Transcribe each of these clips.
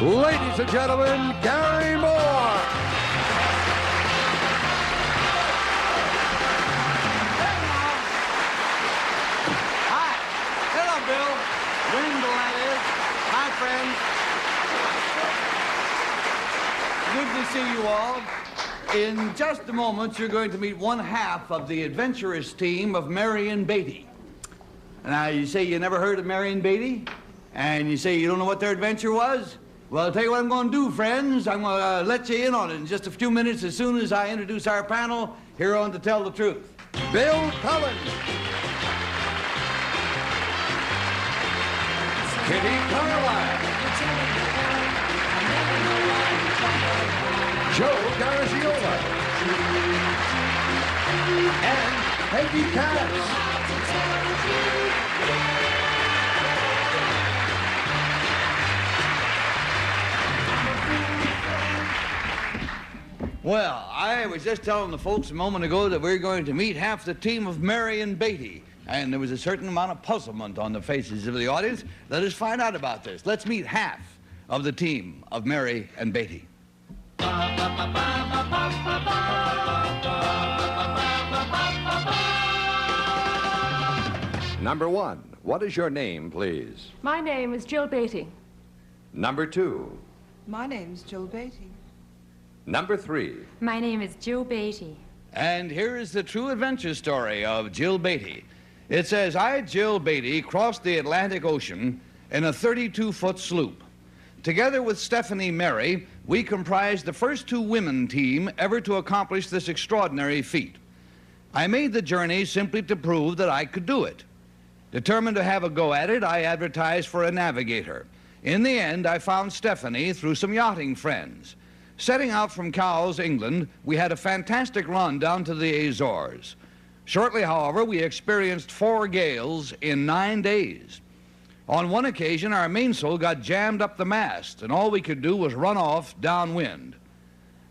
ladies and gentlemen, Gary Moore. Hi. Hello, Bill. Wendell, that is. Hi, friends. Good to see you all. In just a moment, you're going to meet one half of the adventurous team of Marion Beatty. Now, you say you never heard of Marion Beatty? And you say you don't know what their adventure was? Well, I'll tell you what I'm going to do, friends. I'm going to let you in on it in just a few minutes as soon as I introduce our panel here on To Tell the Truth. Bill Cullen. Kitty Carlisle. Joe Garagiola. And Peggy Cass. Well, I was just telling the folks a moment ago that we're going to meet half the team of Marion Beatty. And there was a certain amount of puzzlement on the faces of the audience. Let us find out about this. Let's meet half of the team of Mary and Beatty. Number one, what is your name, please? My name is Jill Beatty. Number two. My name's Jill Beatty. Number three. My name is Jill Beatty. And here is the true adventure story of Jill Beatty. It says, I, Jill Beatty, crossed the Atlantic Ocean in a 32-foot sloop. Together with Stephanie Mary, we comprised the first two women team ever to accomplish this extraordinary feat. I made the journey simply to prove that I could do it. Determined to have a go at it, I advertised for a navigator. In the end, I found Stephanie through some yachting friends. Setting out from Cowes, England, we had a fantastic run down to the Azores. Shortly, however, we experienced 4 gales in 9 days. On one occasion, our mainsail got jammed up the mast, and all we could do was run off downwind.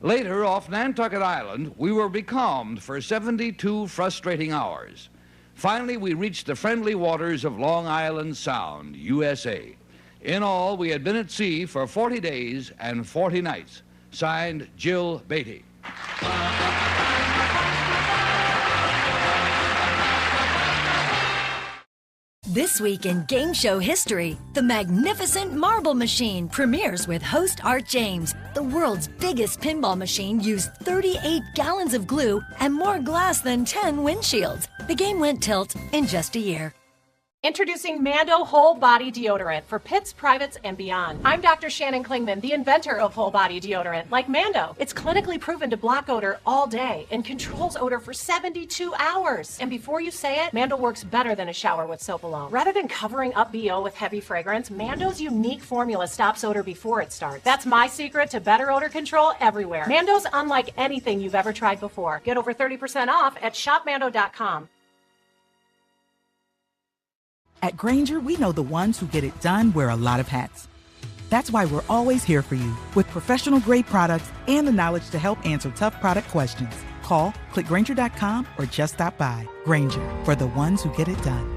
Later, off Nantucket Island, we were becalmed for 72 frustrating hours. Finally, we reached the friendly waters of Long Island Sound, USA. In all, we had been at sea for 40 days and 40 nights. Signed, Jill Beatty. This week in game show history, the magnificent marble machine premieres with host Art James. The world's biggest pinball machine used 38 gallons of glue and more glass than 10 windshields. The game went tilt in just a year. Introducing Mando Whole Body Deodorant for pits, privates, and beyond. I'm Dr. Shannon Klingman, the inventor of whole body deodorant, like Mando. It's clinically proven to block odor all day and controls odor for 72 hours. And before you say it, Mando works better than a shower with soap alone. Rather than covering up BO with heavy fragrance, Mando's unique formula stops odor before it starts. That's my secret to better odor control everywhere. Mando's unlike anything you've ever tried before. Get over 30% off at shopmando.com. At Grainger, we know the ones who get it done wear a lot of hats. That's why we're always here for you with professional-grade products and the knowledge to help answer tough product questions. Call, click Grainger.com, or just stop by. Grainger, for the ones who get it done.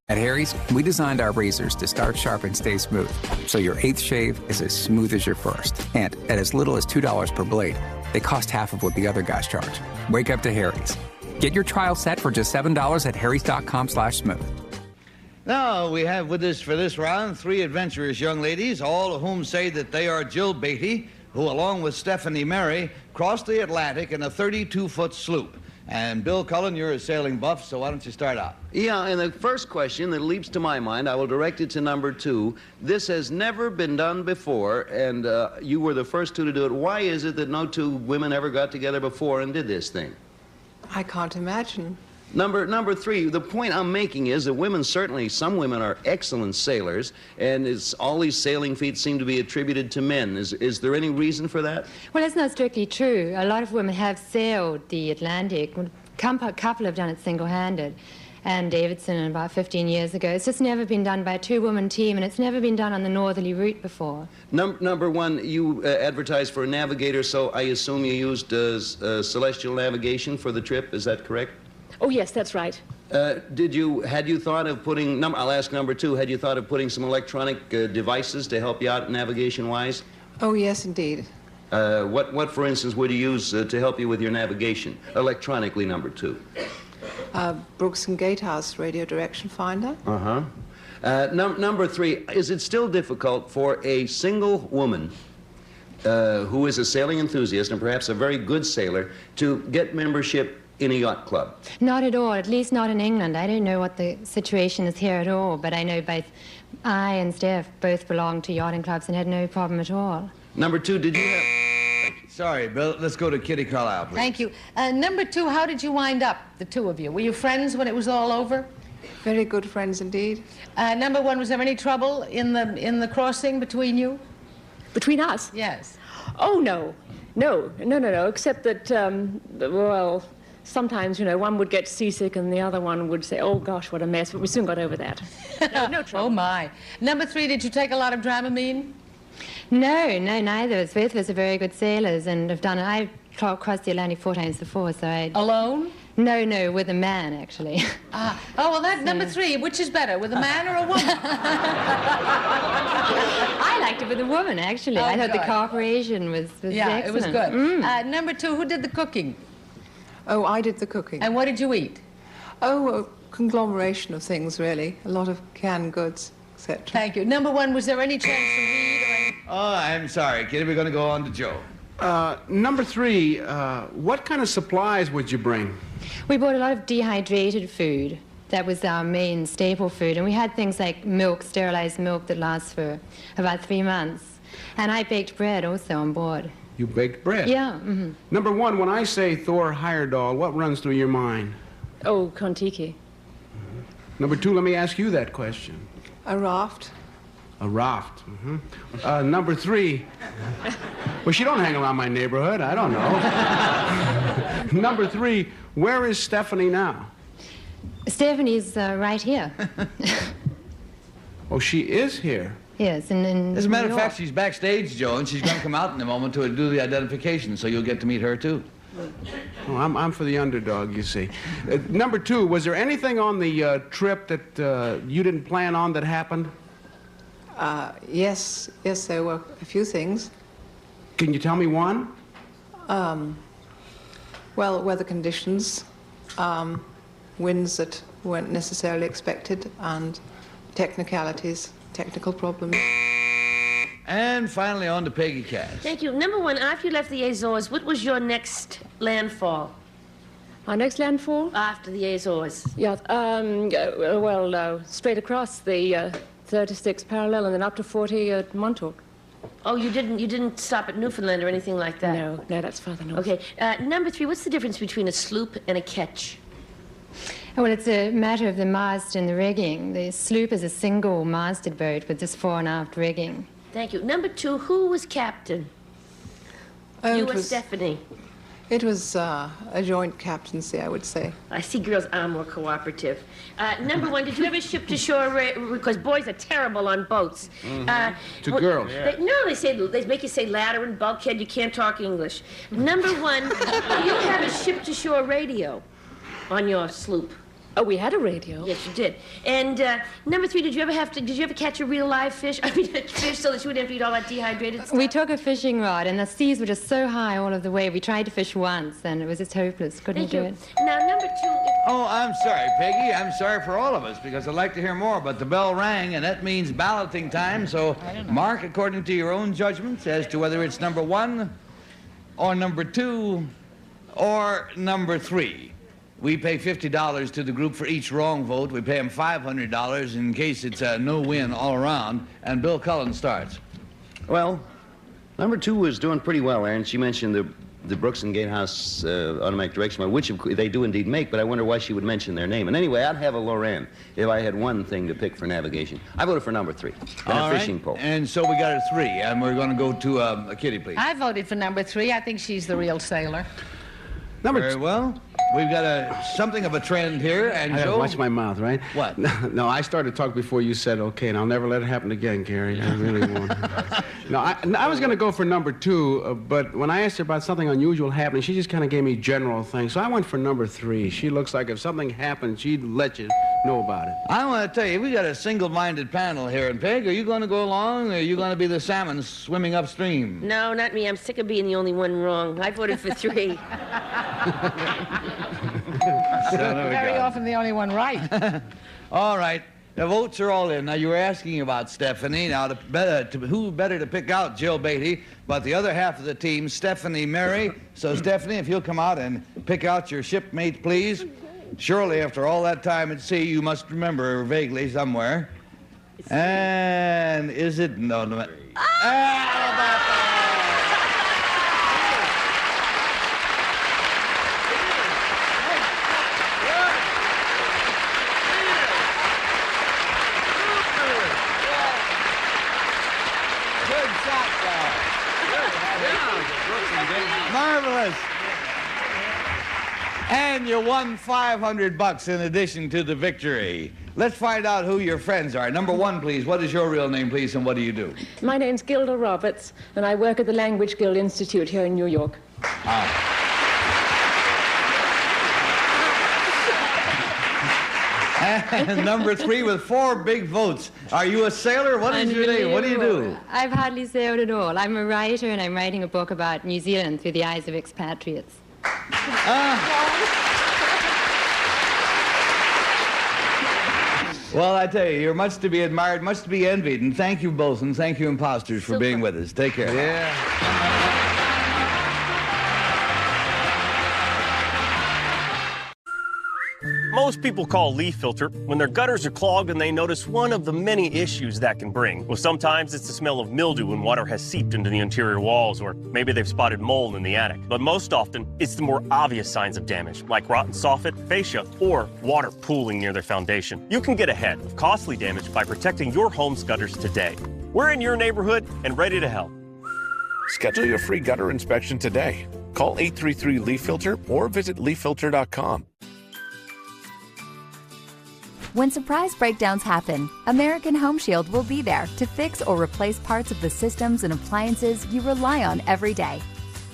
At Harry's, we designed our razors to start sharp and stay smooth, so your 8th shave is as smooth as your first. And at as little as $2 per blade, they cost half of what the other guys charge. Wake up to Harry's. Get your trial set for just $7 at harrys.com/smooth. Now, we have with us for this round 3 adventurous young ladies, all of whom say that they are Jill Beatty, who, along with Stephanie Mary, crossed the Atlantic in a 32-foot sloop. And Bill Cullen, you're a sailing buff, so why don't you start out? Yeah, and the first question that leaps to my mind, I will direct it to number 2. This has never been done before, and you were the first 2 to do it. Why is it that no 2 women ever got together before and did this thing? I can't imagine. Number 3, the point I'm making is that women, certainly some women are excellent sailors, and all these sailing feats seem to be attributed to men. Is there any reason for that? Well, that's not strictly true. A lot of women have sailed the Atlantic. A couple have done it single-handed. Anne Davidson about 15 years ago. It's just never been done by a 2-woman team, and it's never been done on the northerly route before. Number 1, you advertised for a navigator, so I assume you used celestial navigation for the trip. Is that correct? Oh, yes, that's right. Had you thought of putting, I'll ask number 2, had you thought of putting some electronic devices to help you out navigation-wise? Oh, yes, indeed. What, for instance, would you use to help you with your navigation, electronically, number 2? Brooks and Gatehouse radio direction finder. Uh-huh. Number 3, is it still difficult for a single woman who is a sailing enthusiast and perhaps a very good sailor to get membership in a yacht club? Not at all, at least not in England. I don't know what the situation is here at all, but I know both I and Steph both belong to yachting clubs and had no problem at all. Number 2, did you have... Sorry, Bill. Let's go to Kitty Carlisle, please. Thank you. Number 2, how did you wind up, the two of you? Were you friends when it was all over? Very good friends indeed. Number 1, was there any trouble in the crossing between you? Between us? Yes. Oh, no. No, except that, well, sometimes, you know, one would get seasick and the other one would say, oh, gosh, what a mess, but we soon got over that. No trouble. Oh, my. Number 3, did you take a lot of Dramamine? No, neither. Both of us are very good sailors and have done it. I've crossed the Atlantic 4 times before, so I... Alone? No, with a man, actually. Oh, well, that number 3, which is better, with a man or a woman? I liked it with a woman, actually. Oh, I thought good. the cooperation was Yeah, excellent. it was good. Number 2, who did the cooking? Oh, I did the cooking. And what did you eat? Oh, a conglomeration of things, really. A lot of canned goods, etc. Thank you. Number 1, was there any chance to read or any... Oh, I'm sorry, Kitty. We're going to go on to Joe. Number 3, what kind of supplies would you bring? We bought a lot of dehydrated food. That was our main staple food. And we had things like milk, sterilized milk that lasts for about 3 months. And I baked bread also on board. You baked bread? Yeah. Mm-hmm. Number 1, when I say Thor Heyerdahl, what runs through your mind? Oh, Kon-Tiki. Number 2, let me ask you that question. A raft. A raft. Number 3, well, she don't hang around my neighborhood. I don't know. Number 3, where is Stephanie now? Stephanie's right here. Oh, she is here. Yes, and as a matter of fact, she's backstage, Joe, and she's going to come out in a moment to do the identification, so you'll get to meet her, too. Oh, I'm for the underdog, you see. Number 2, was there anything on the trip that you didn't plan on that happened? Yes, there were a few things. Can you tell me one? Well, weather conditions, winds that weren't necessarily expected, and technical problems. And finally on to Peggy Cass. Thank you. Number 1, after you left the Azores, what was your next landfall? Our next landfall? After the Azores. Yeah, straight across the 36 parallel and then up to 40 at Montauk. Oh, you didn't stop at Newfoundland or anything like that? No, that's farther north. Okay. Number 3, what's the difference between a sloop and a ketch? Well, it's a matter of the mast and the rigging. The sloop is a single-masted boat with just fore and aft rigging. Thank you. Number 2, who was captain? You or Stephanie? It was a joint captaincy, I would say. I see girls are more cooperative. Number 1, did you ever ship to shore? Because boys are terrible on boats. To girls. They make you say ladder and bulkhead. You can't talk English. Number 1, do you have a ship to shore radio on your sloop? Oh, we had a radio. Yes, you did. And number 3, did you ever catch a real live fish? I mean, a fish so that you wouldn't have to eat all that dehydrated stuff? We took a fishing rod, and the seas were just so high all of the way. We tried to fish once, and it was just hopeless. Couldn't do it. Now, number 2... Oh, I'm sorry, Peggy. I'm sorry for all of us, because I'd like to hear more, but the bell rang, and that means balloting time, so mark according to your own judgments as to whether it's number 1 or number 2 or number 3. We pay $50 to the group for each wrong vote. We pay them $500 in case it's a no-win all around. And Bill Cullen starts. Well, number 2 was doing pretty well, Aaron. She mentioned the Brooks and Gatehouse automatic direction, which they do indeed make, but I wonder why she would mention their name. And anyway, I'd have a Lorraine if I had one thing to pick for navigation. I voted for number 3, All right. fishing pole. And so we got a 3, and we're going to go to Kitty, please. I voted for number 3. I think she's the real sailor. Very well. we've got something of a trend here, and I gotta Joe... watch my mouth, right? What? No, I started to talk before you said okay, and I'll never let it happen again, Gary. I really won't. No, I was going to go for number 2, but when I asked her about something unusual happening, she just kind of gave me general things. So I went for number 3. She looks like if something happened, she'd let you know about it. I want to tell you, we got a single-minded panel here, and Peg, are you going to go along, or are you going to be the salmon swimming upstream? No, not me. I'm sick of being the only one wrong. I voted for 3. So there we Very go. often the only one right. All right. The votes are all in. Now, you were asking about Stephanie. Now, who better to pick out Jill Beatty but the other half of the team, Stephanie Mary. So, Stephanie, if you'll come out and pick out your shipmate, please. Surely, after all that time at sea, you must remember her vaguely somewhere. And is it... No, no. How about that? Marvelous. And you won $500 in addition to the victory. Let's find out who your friends are. Number 1, please. What is your real name, please, and what do you do? My name's Gilda Roberts, and I work at the Language Guild Institute here in New York. And number 3 with 4 big votes. Are you a sailor? What is your name? What do you do? I've hardly sailed at all. I'm a writer, and I'm writing a book about New Zealand through the eyes of expatriates. Well, I tell you, you're much to be admired, much to be envied, and thank you both, and thank you, imposters, for being with us. Take care. Yeah. Most people call leaf filter when their gutters are clogged and they notice one of the many issues that can bring. Well, sometimes it's the smell of mildew when water has seeped into the interior walls, or maybe they've spotted mold in the attic. But most often, it's the more obvious signs of damage, like rotten soffit, fascia, or water pooling near their foundation. You can get ahead of costly damage by protecting your home's gutters today. We're in your neighborhood and ready to help. Schedule your free gutter inspection today. Call 833-LEAF-FILTER or visit leaffilter.com. When surprise breakdowns happen, American Home Shield will be there to fix or replace parts of the systems and appliances you rely on every day.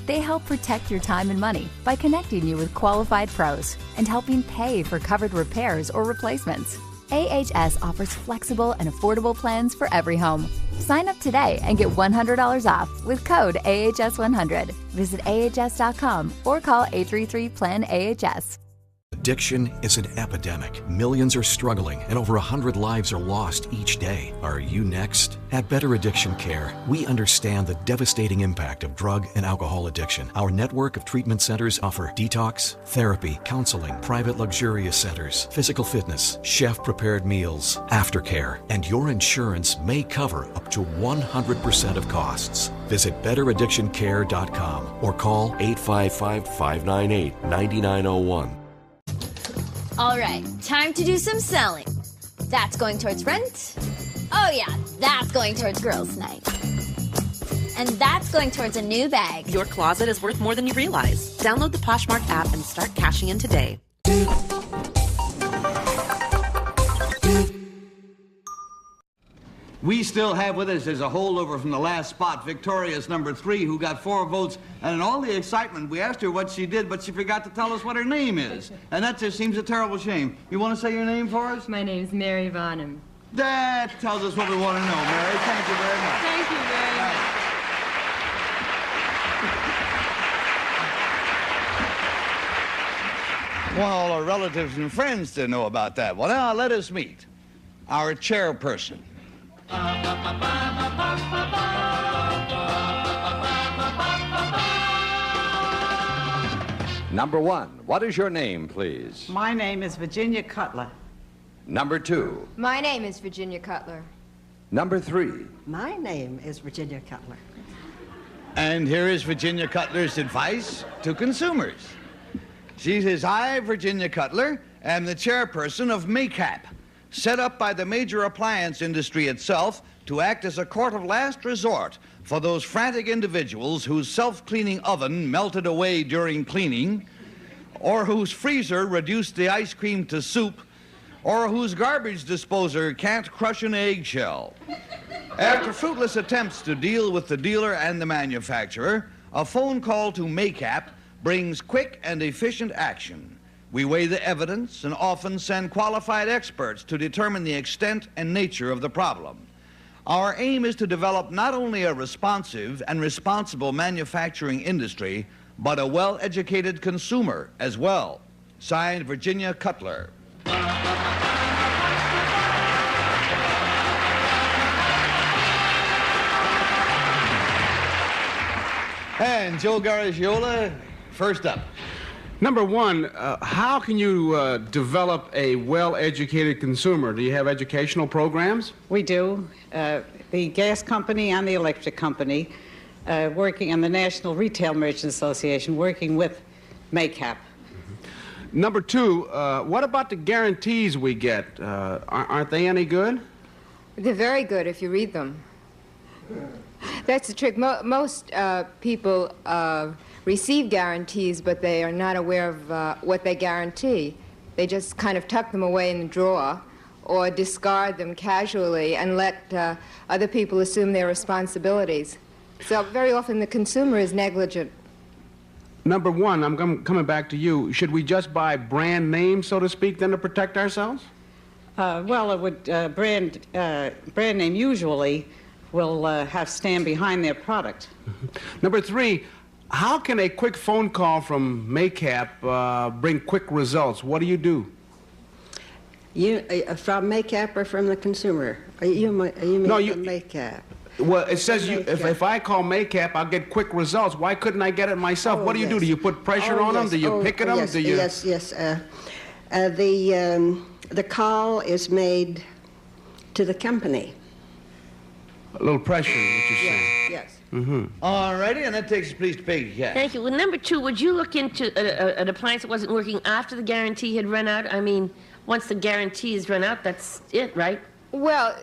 They help protect your time and money by connecting you with qualified pros and helping pay for covered repairs or replacements. AHS offers flexible and affordable plans for every home. Sign up today and get $100 off with code AHS100. Visit AHS.com or call 833-PLAN-AHS. Addiction is an epidemic. Millions are struggling and over 100 lives are lost each day. Are you next? At Better Addiction Care, we understand the devastating impact of drug and alcohol addiction. Our network of treatment centers offer detox, therapy, counseling, private luxurious centers, physical fitness, chef-prepared meals, aftercare, and your insurance may cover up to 100% of costs. Visit betteraddictioncare.com or call 855-598-9901. All right, time to do some selling. That's going towards rent. Oh yeah, that's going towards girls' night. And that's going towards a new bag. Your closet is worth more than you realize. Download the Poshmark app and start cashing in today. We still have with us as a holdover from the last spot, Victoria's number 3, who got 4 votes. And in all the excitement, we asked her what she did, but she forgot to tell us what her name is. And that just seems a terrible shame. You want to say your name for us? My name's Mary Varnum. That tells us what we want to know, Mary. Thank you very much. Thank you very much. Want all our relatives and friends to know about that. Well, now let us meet our chairperson. Number 1, what is your name, please? My name is Virginia Cutler. Number 2. My name is Virginia Cutler. Number 3. My name is Virginia Cutler. And here is Virginia Cutler's advice to consumers. She says, I, Virginia Cutler, am the chairperson of MACAP, set up by the major appliance industry itself to act as a court of last resort for those frantic individuals whose self-cleaning oven melted away during cleaning, or whose freezer reduced the ice cream to soup, or whose garbage disposer can't crush an eggshell. After fruitless attempts to deal with the dealer and the manufacturer, a phone call to MACAP brings quick and efficient action. We weigh the evidence and often send qualified experts to determine the extent and nature of the problem. Our aim is to develop not only a responsive and responsible manufacturing industry, but a well-educated consumer as well. Signed, Virginia Cutler. And Joe Garagiola, first up. Number one, how can you develop a well-educated consumer? Do you have educational programs? We do. The gas company and the electric company, working on the National Retail Merchants Association, working with MACAP. Number two, what about the guarantees we get? Aren't they any good? They're very good if you read them. That's the trick. Most people receive guarantees, but they are not aware of what they guarantee. They just kind of tuck them away in the drawer or discard them casually and let other people assume their responsibilities. So very often the consumer is negligent. Number one, I'm coming back to you. Should we just buy brand names, so to speak, then to protect ourselves? Well, it would brand name usually will have stand behind their product. Number three, how can a quick phone call from MACAP bring quick results? What do you do? You from MACAP or from the consumer? You mean from MACAP? Well, it says if I call MACAP, I'll get quick results. Why couldn't I get it myself? What do you do? Do you put pressure on them? Do you picket them? Yes, do you... yes, yes. The call is made to the company. A little pressure, what you're saying. Yes. Mm-hmm. All righty, and that takes us, please, to Peggy Cash. Thank you. Well, number two, would you look into an appliance that wasn't working after the guarantee had run out? I mean, once the guarantee is run out, that's it, right? Well,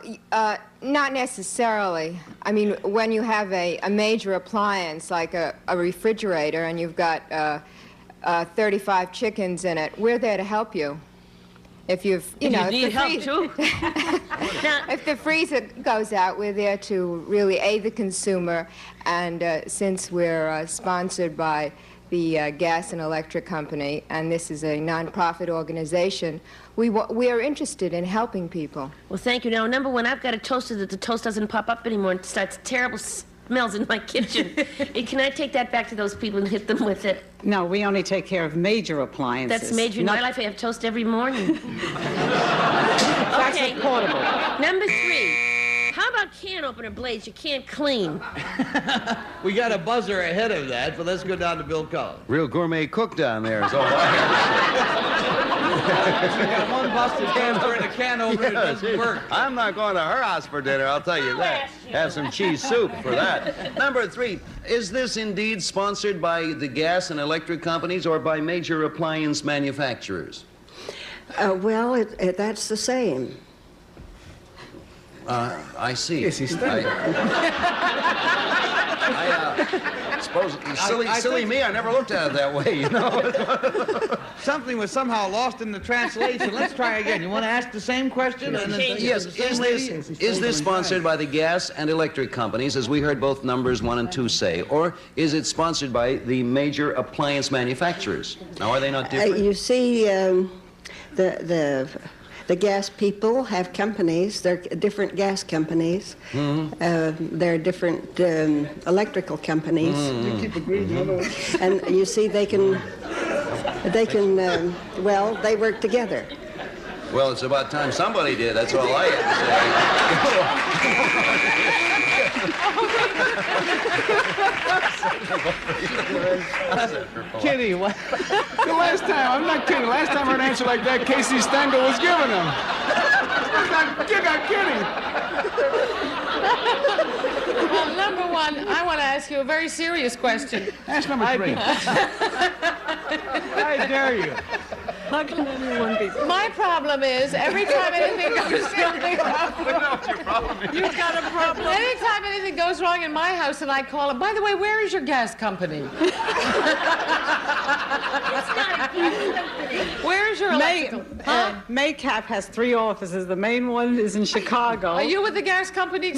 not necessarily. I mean, when you have a major appliance like a refrigerator and you've got 35 chickens in it, we're there to help you. If you've, you know, need help too. If the freezer goes out, we're there to really aid the consumer. And since we're sponsored by the gas and electric company, and this is a non-profit organization, we are interested in helping people. Well, thank you. Now, number one, I've got a toaster that the toast doesn't pop up anymore and starts terrible smells in my kitchen. Can I take that back to those people and hit them with it? No, we only take care of major appliances. That's major. In my life, I have toast every morning. Okay. Portable. Number three, how about can opener blades you can't clean? We got a buzzer ahead of that, but let's go down to Bill Cullen. Real gourmet cook down there is all I You got one busted can in a can opener, it doesn't work. I'm not going to her house for dinner, I'll tell you that. Have some cheese soup for that. Number three, is this indeed sponsored by the gas and electric companies or by major appliance manufacturers? Well, that's the same. I see. Yes, he's I suppose, silly me, I never looked at it that way, you know. Something was somehow lost in the translation. Let's try again. You want to ask the same question? Yes, is this sponsored by the gas and electric companies, as we heard both numbers 1 and 2 say, or is it sponsored by the major appliance manufacturers? Now, are they not different? You see, the gas people have companies. They're different gas companies. Mm-hmm. They're different electrical companies. Mm-hmm. And you see, they can, well, they work together. Well, it's about time somebody did. That's all I have to say. Kitty, what? The last time, I'm not kidding, last time I heard an answer like that, Casey Stengel was giving him. You got Kitty. Well, number one, I want to ask you a very serious question. Ask number three. I dare you. How can anyone be? My problem is every time anything goes wrong. You've got a problem. Anytime anything goes wrong in my house and I call it, by the way, where is your gas company? Where is your electrical? Maycap has 3 offices. The main one is in Chicago. Are you with the gas company?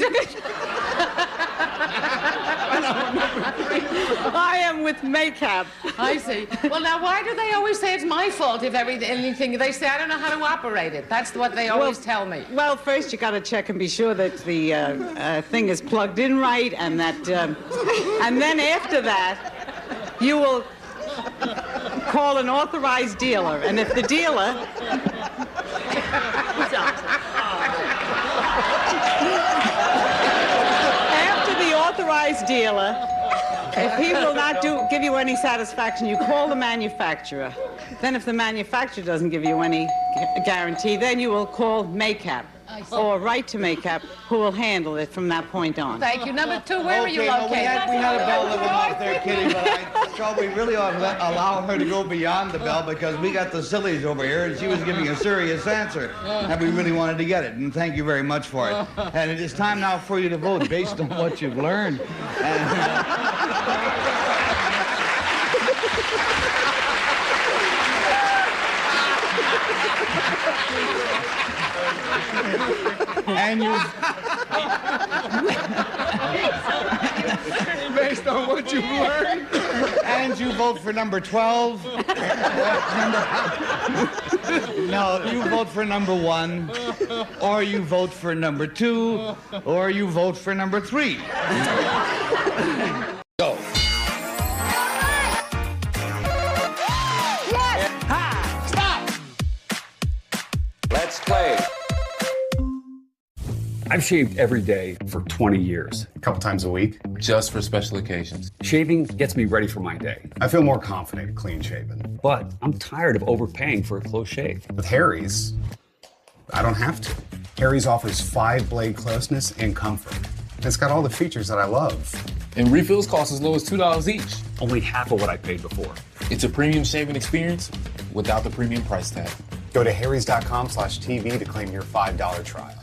I am with Maycap. I see. Well, now, why do they always say it's my fault if anything? They say I don't know how to operate it. That's what they always tell me. Well, first you got to check and be sure that the thing is plugged in right, and that, and then after that, you will call an authorized dealer, and if the dealer. After the authorized dealer, if he will not give you any satisfaction, you call the manufacturer. Then if the manufacturer doesn't give you any guarantee, then you will call Maycap or write to Maycap, who will handle it from that point on. Thank you. Number 2, where are you located? We had a bell that went off there, Kitty, but I thought we really ought to allow her to go beyond the bell because we got the sillies over here and she was giving a serious answer and we really wanted to get it. And thank you very much for it. And it is time now for you to vote based on what you've learned. And you Based on what you've learned. And you vote for number 12. No, you vote for number 1, or you vote for number 2, or you vote for number 3. Go. Let's play. I've shaved every day for 20 years. A couple times a week. Just for special occasions. Shaving gets me ready for my day. I feel more confident clean shaven. But I'm tired of overpaying for a close shave. With Harry's, I don't have to. Harry's offers 5-blade closeness and comfort. It's got all the features that I love. And refills cost as low as $2 each. Only half of what I paid before. It's a premium shaving experience without the premium price tag. Go to harrys.com/TV to claim your $5 trial.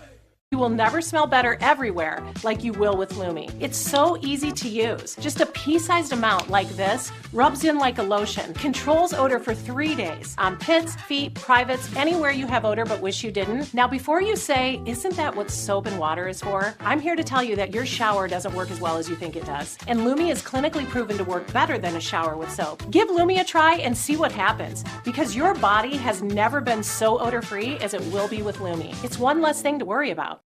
You will never smell better everywhere like you will with Lumi. It's so easy to use. Just a pea-sized amount like this rubs in like a lotion. Controls odor for 3 days on pits, feet, privates, anywhere you have odor but wish you didn't. Now, before you say, isn't that what soap and water is for? I'm here to tell you that your shower doesn't work as well as you think it does. And Lumi is clinically proven to work better than a shower with soap. Give Lumi a try and see what happens, because your body has never been so odor-free as it will be with Lumi. It's one less thing to worry about.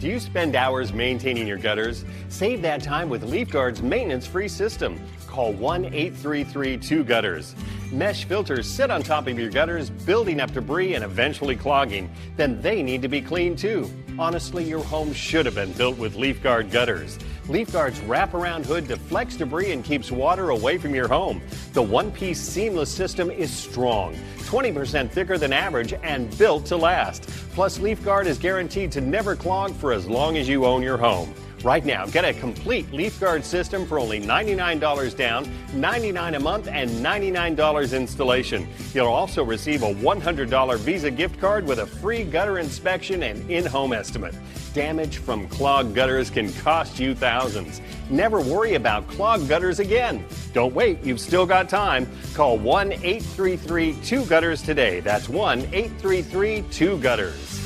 Do you spend hours maintaining your gutters? Save that time with LeafGuard's maintenance-free system. Call 1-833-2-GUTTERS. Mesh filters sit on top of your gutters, building up debris and eventually clogging. Then they need to be cleaned too. Honestly, your home should have been built with LeafGuard gutters. LeafGuard's wraparound hood deflects debris and keeps water away from your home. The one-piece seamless system is strong, 20% thicker than average, and built to last. Plus, LeafGuard is guaranteed to never clog for as long as you own your home. Right now, get a complete LeafGuard system for only $99 down, $99 a month, and $99 installation. You'll also receive a $100 Visa gift card with a free gutter inspection and in-home estimate. Damage from clogged gutters can cost you thousands. Never worry about clogged gutters again. Don't wait, you've still got time. Call 1-833-2-GUTTERS today. That's 1-833-2-GUTTERS.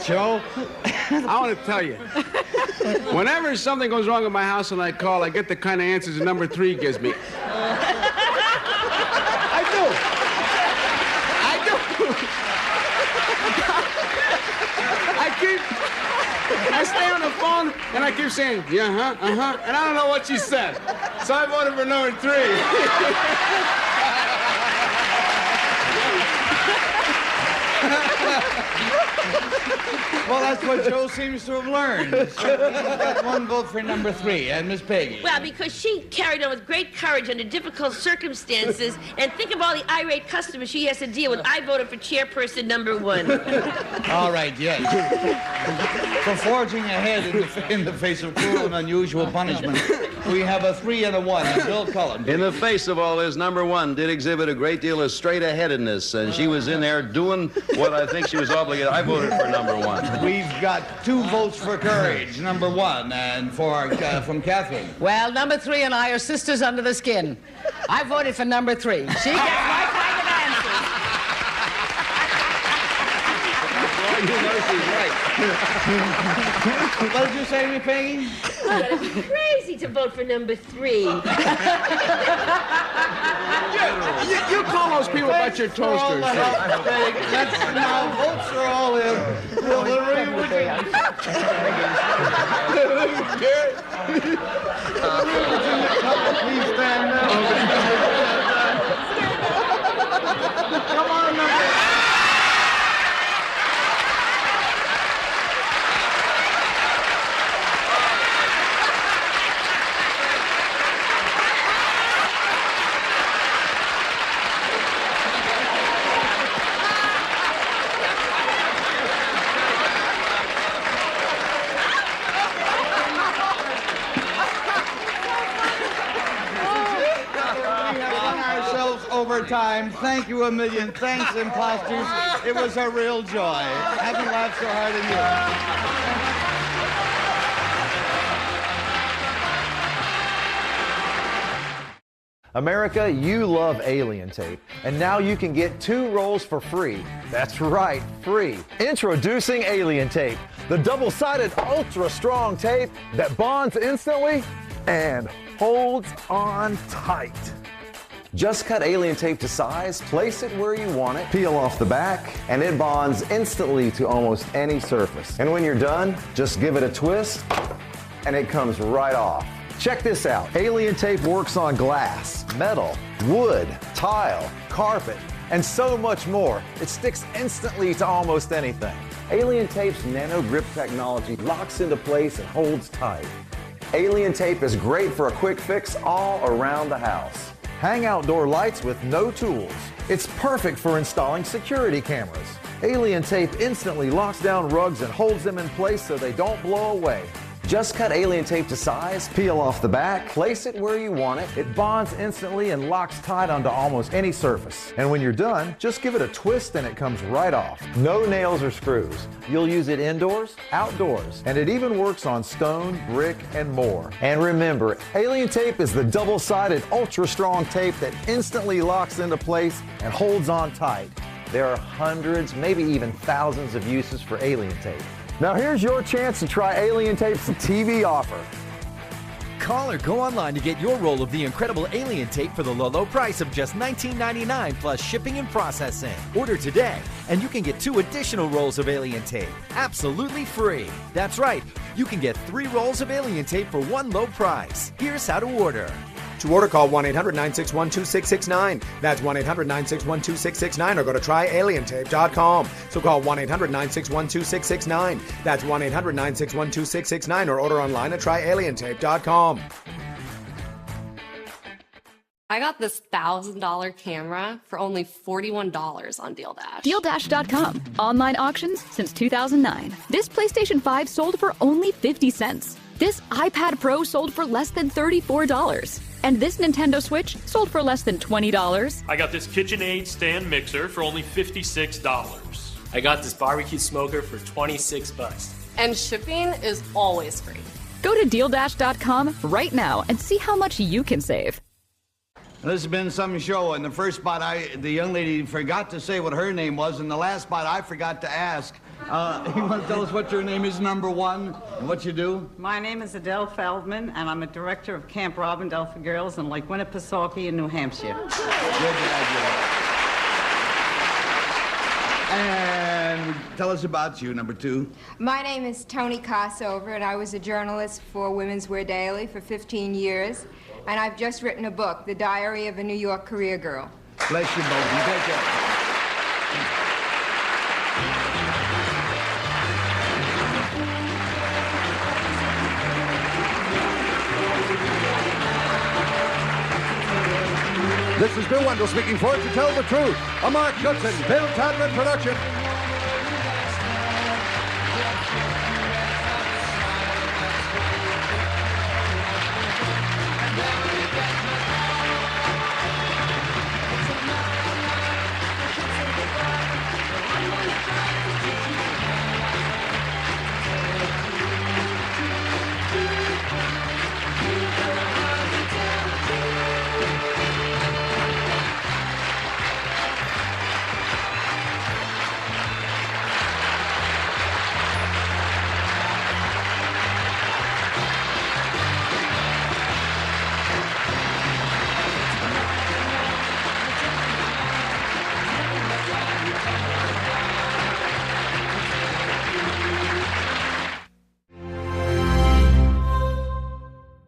Joe, I want to tell you, whenever something goes wrong in my house and I call, I get the kind of answers that number 3 gives me. I do. I stay on the phone and I keep saying, yeah, and I don't know what she said. So I voted for number 3. Well, that's what Joe seems to have learned. So he's got 1 vote for number 3. And Miss Peggy? Well, because she carried on with great courage under difficult circumstances, and think of all the irate customers she has to deal with. I voted for chairperson number 1. All right, yes. For forging ahead in the face of cruel and unusual punishment. We have a 3 and a 1. Bill Cullen. In the face of all this, number 1 did exhibit a great deal of straight-aheadedness, and she was in there doing what I think she was obligated. I voted for number 1. We've got 2 votes for courage, number 1, and from Catherine. Well, number 3 and I are sisters under the skin. I voted for number 3. She gets my kind of answers. You know she's right. What did you say to me, Peggy? You've got to be crazy to vote for number 3. You call those people about your toasters. Now, votes are all in. Well, please stand up. Come on, number. Over time. Thank you a million. Thanks, imposters. It was a real joy. Haven't laughed so hard in years. America, you love Alien Tape, and now you can get 2 rolls for free. That's right, free. Introducing Alien Tape, the double-sided ultra-strong tape that bonds instantly and holds on tight. Just cut Alien Tape to size, place it where you want it, peel off the back, and it bonds instantly to almost any surface. And when you're done, just give it a twist, and it comes right off. Check this out. Alien Tape works on glass, metal, wood, tile, carpet, and so much more. It sticks instantly to almost anything. Alien Tape's nano grip technology locks into place and holds tight. Alien Tape is great for a quick fix all around the house. Hang outdoor lights with no tools. It's perfect for installing security cameras. Alien Tape instantly locks down rugs and holds them in place so they don't blow away. Just cut Alien Tape to size, peel off the back, place it where you want it. It bonds instantly and locks tight onto almost any surface. And when you're done, just give it a twist and it comes right off. No nails or screws. You'll use it indoors, outdoors, and it even works on stone, brick, and more. And remember, Alien Tape is the double-sided, ultra-strong tape that instantly locks into place and holds on tight. There are hundreds, maybe even thousands of uses for Alien Tape. Now here's your chance to try Alien Tape's TV offer. Call or go online to get your roll of the incredible Alien Tape for the low price of just $19.99 plus shipping and processing. Order today, and you can get 2 additional rolls of Alien Tape, absolutely free. That's right, you can get 3 rolls of Alien Tape for one low price. Here's how to order. To order, call 1-800-961-2669. That's 1-800-961-2669, or go to tryalientape.com. So call 1-800-961-2669. That's 1-800-961-2669, or order online at tryalientape.com. I got this $1,000 camera for only $41 on DealDash. DealDash.com. Online auctions since 2009. This PlayStation 5 sold for only 50 cents. This iPad Pro sold for less than $34. And this Nintendo Switch sold for less than $20. I got this KitchenAid stand mixer for only $56. I got this barbecue smoker for $26. And shipping is always free. Go to DealDash.com right now and see how much you can save. This has been some show. In the first spot, the young lady forgot to say what her name was. In the last spot, I forgot to ask. You want to tell us what your name is, number 1, and what you do? My name is Adele Feldman, and I'm a director of Camp Robindale for Girls in Lake Winnipesaukee in New Hampshire. Good to have you. And tell us about you, number 2. My name is Toni Kossover, and I was a journalist for Women's Wear Daily for 15 years. And I've just written a book, The Diary of a New York Career Girl. Bless you both. You take care. This is Bill Wendell speaking for To Tell the Truth, a Mark Goodson, Bill Tadman production.